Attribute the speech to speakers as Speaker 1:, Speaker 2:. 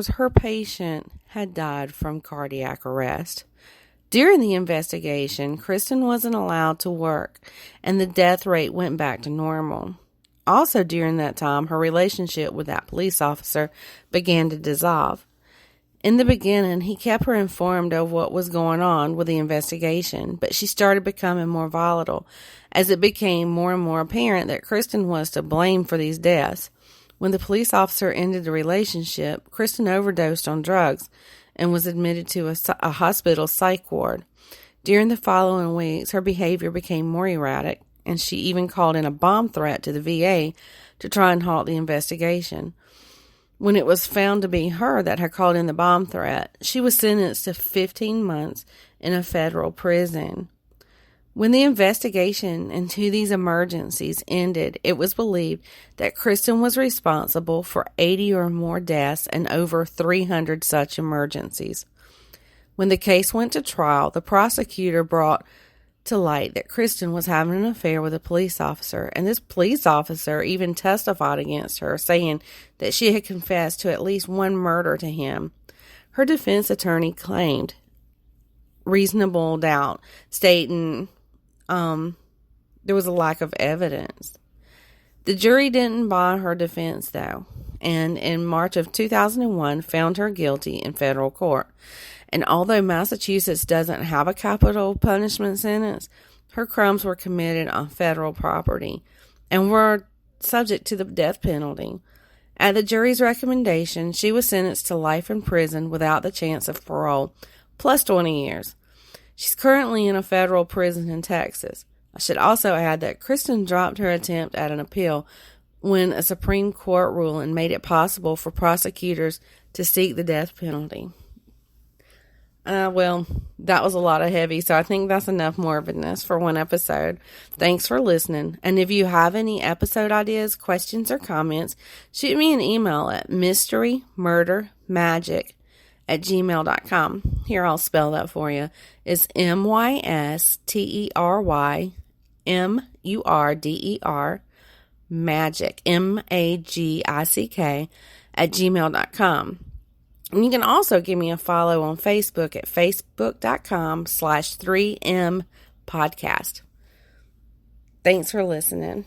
Speaker 1: her patient had died from cardiac arrest. During the investigation, Kristen wasn't allowed to work, and the death rate went back to normal. Also during that time, her relationship with that police officer began to dissolve. In the beginning, he kept her informed of what was going on with the investigation, but she started becoming more volatile as it became more and more apparent that Kristen was to blame for these deaths. When the police officer ended the relationship, Kristen overdosed on drugs and was admitted to a hospital psych ward. During the following weeks, her behavior became more erratic, and she even called in a bomb threat to the VA to try and halt the investigation. When it was found to be her that had called in the bomb threat, she was sentenced to 15 months in a federal prison. When the investigation into these emergencies ended, it was believed that Kristen was responsible for 80 or more deaths and over 300 such emergencies. When the case went to trial, the prosecutor brought to light that Kristen was having an affair with a police officer, and this police officer even testified against her, saying that she had confessed to at least one murder to him. Her defense attorney claimed reasonable doubt, stating there was a lack of evidence. The jury didn't buy her defense, though, and in March of 2001 found her guilty in federal court. And although Massachusetts doesn't have a capital punishment sentence, her crimes were committed on federal property and were subject to the death penalty. At the jury's recommendation, she was sentenced to life in prison without the chance of parole, plus 20 years. She's currently in a federal prison in Texas. I should also add that Kristen dropped her attempt at an appeal when a Supreme Court ruling made it possible for prosecutors to seek the death penalty. Well, that was a lot of heavy, so I think that's enough morbidness for one episode. Thanks for listening. And if you have any episode ideas, questions, or comments, shoot me an email at mysterymurdermagic@gmail.com. Here, I'll spell that for you. It's MYSTERYMURDER magic, MAGICK @gmail.com. And you can also give me a follow on Facebook at facebook.com/3M podcast. Thanks for listening.